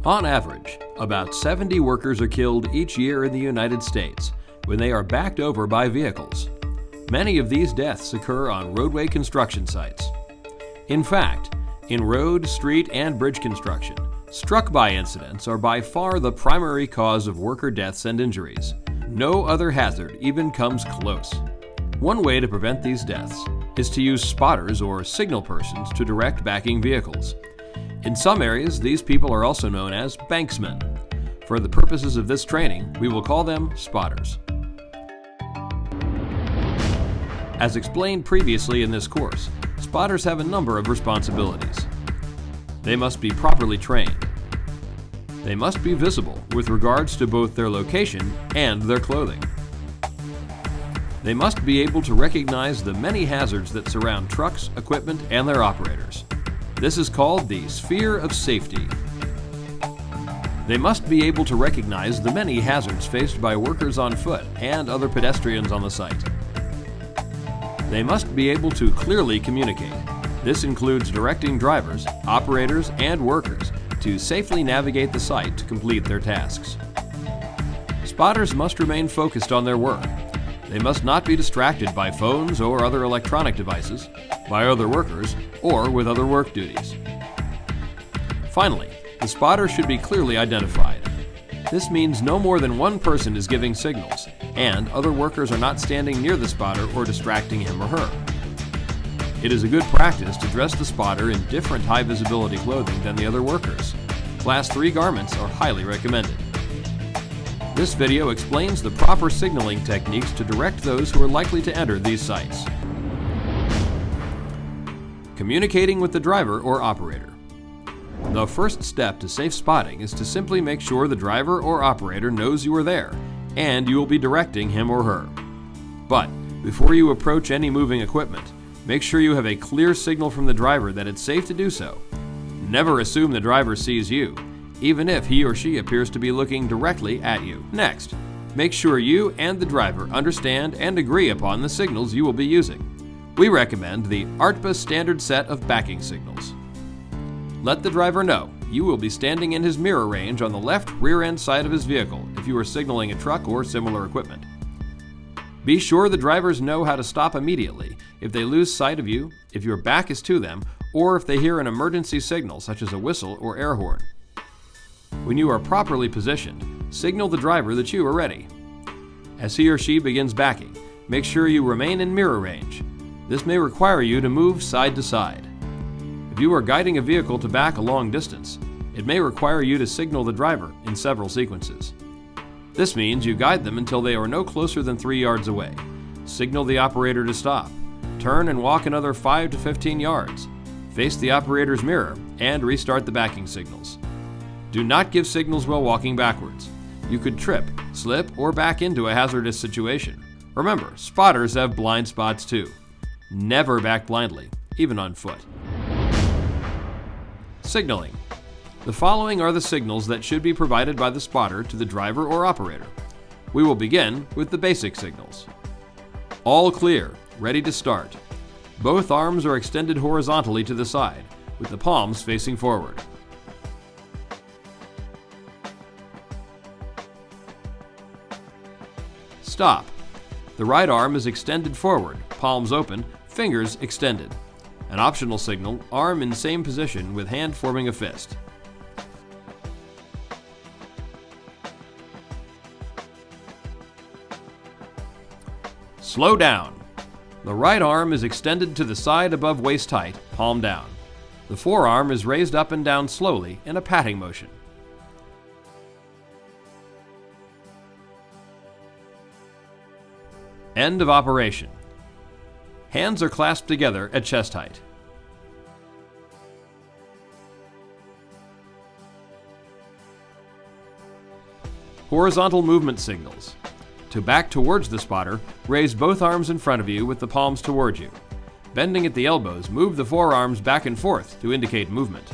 On average, about 70 workers are killed each year in the United States when they are backed over by vehicles. Many of these deaths occur on roadway construction sites. In fact, in road, street, and bridge construction, struck-by incidents are by far the primary cause of worker deaths and injuries. No other hazard even comes close. One way to prevent these deaths is to use spotters or signal persons to direct backing vehicles. In some areas, these people are also known as banksmen. For the purposes of this training, we will call them spotters. As explained previously in this course, spotters have a number of responsibilities. They must be properly trained. They must be visible with regards to both their location and their clothing. They must be able to recognize the many hazards that surround trucks, equipment, and their operators. This is called the sphere of safety. They must be able to recognize the many hazards faced by workers on foot and other pedestrians on the site. They must be able to clearly communicate. This includes directing drivers, operators, and workers to safely navigate the site to complete their tasks. Spotters must remain focused on their work. They must not be distracted by phones or other electronic devices, by other workers, or with other work duties. Finally, the spotter should be clearly identified. This means no more than one person is giving signals, and other workers are not standing near the spotter or distracting him or her. It is a good practice to dress the spotter in different high-visibility clothing than the other workers. Class 3 garments are highly recommended. This video explains the proper signaling techniques to direct those who are likely to enter these sites. Communicating with the driver or operator. The first step to safe spotting is to simply make sure the driver or operator knows you are there, and you will be directing him or her. But before you approach any moving equipment, make sure you have a clear signal from the driver that it's safe to do so. Never assume the driver sees you, even if he or she appears to be looking directly at you. Next, make sure you and the driver understand and agree upon the signals you will be using. We recommend the ARTBA standard set of backing signals. Let the driver know you will be standing in his mirror range on the left rear end side of his vehicle if you are signaling a truck or similar equipment. Be sure the drivers know how to stop immediately if they lose sight of you, if your back is to them, or if they hear an emergency signal such as a whistle or air horn. When you are properly positioned, signal the driver that you are ready. As he or she begins backing, make sure you remain in mirror range. This may require you to move side to side. If you are guiding a vehicle to back a long distance, it may require you to signal the driver in several sequences. This means you guide them until they are no closer than 3 yards away. Signal the operator to stop. Turn and walk another 5 to 15 yards. Face the operator's mirror and restart the backing signals. Do not give signals while walking backwards. You could trip, slip, or back into a hazardous situation. Remember, spotters have blind spots too. Never back blindly, even on foot. Signaling. The following are the signals that should be provided by the spotter to the driver or operator. We will begin with the basic signals. All clear, ready to start. Both arms are extended horizontally to the side, with the palms facing forward. Stop. The right arm is extended forward, palms open, fingers extended. An optional signal, arm in same position with hand forming a fist. Slow down. The right arm is extended to the side above waist height, palm down. The forearm is raised up and down slowly in a patting motion. End of operation. Hands are clasped together at chest height. Horizontal movement signals. To back towards the spotter, raise both arms in front of you with the palms toward you. Bending at the elbows, move the forearms back and forth to indicate movement.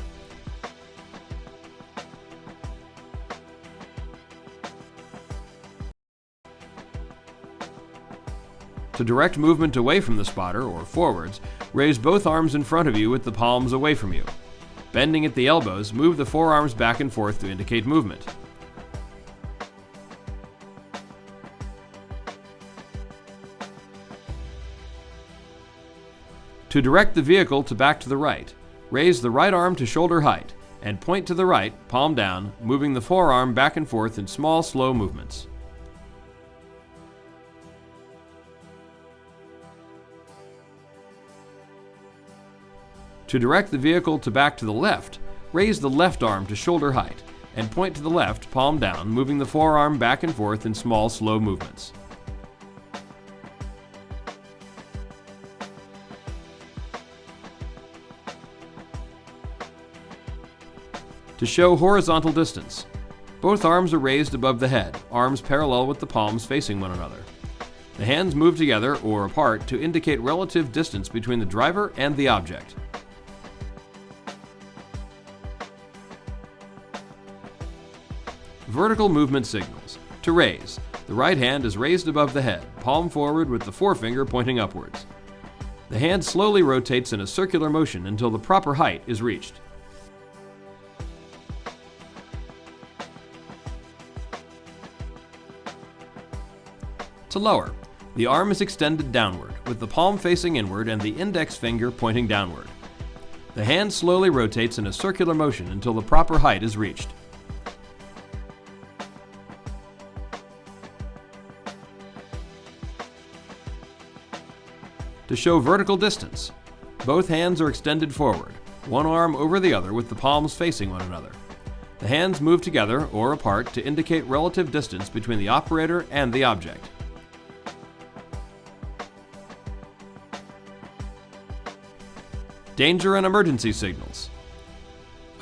To direct movement away from the spotter or forwards, raise both arms in front of you with the palms away from you. Bending at the elbows, move the forearms back and forth to indicate movement. To direct the vehicle to back to the right, raise the right arm to shoulder height and point to the right, palm down, moving the forearm back and forth in small, slow movements. To direct the vehicle to back to the left, raise the left arm to shoulder height and point to the left, palm down, moving the forearm back and forth in small, slow movements. To show horizontal distance, both arms are raised above the head, arms parallel with the palms facing one another. The hands move together or apart to indicate relative distance between the driver and the object. Vertical movement signals. To raise, the right hand is raised above the head, palm forward with the forefinger pointing upwards. The hand slowly rotates in a circular motion until the proper height is reached. To lower, the arm is extended downward, with the palm facing inward and the index finger pointing downward. The hand slowly rotates in a circular motion until the proper height is reached. To show vertical distance, both hands are extended forward, one arm over the other with the palms facing one another. The hands move together or apart to indicate relative distance between the operator and the object. Danger and emergency signals.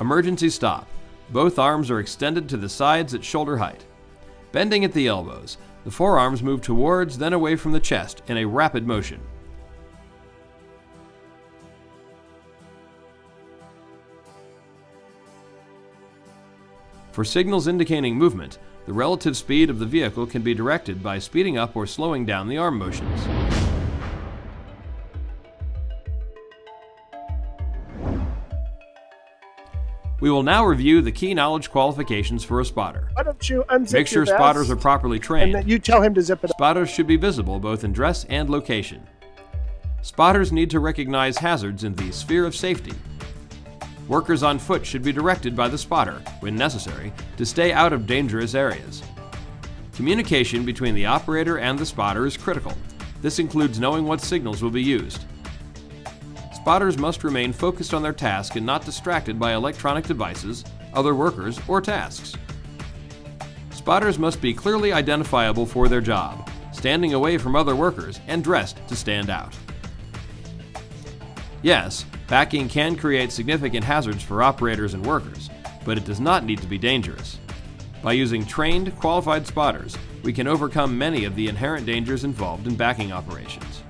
Emergency stop. Both arms are extended to the sides at shoulder height. Bending at the elbows, the forearms move towards, then away from the chest in a rapid motion. For signals indicating movement, the relative speed of the vehicle can be directed by speeding up or slowing down the arm motions. We will now review the key knowledge qualifications for a spotter. Why don't you unzip Make sure your vest, spotters are properly trained. and then you tell him to zip it up. Spotters should be visible both in dress and location. Spotters need to recognize hazards in the sphere of safety. Workers on foot should be directed by the spotter, when necessary, to stay out of dangerous areas. Communication between the operator and the spotter is critical. This includes knowing what signals will be used. Spotters must remain focused on their task and not distracted by electronic devices, other workers, or tasks. Spotters must be clearly identifiable for their job, standing away from other workers and dressed to stand out. Yes, backing can create significant hazards for operators and workers, but it does not need to be dangerous. By using trained, qualified spotters, we can overcome many of the inherent dangers involved in backing operations.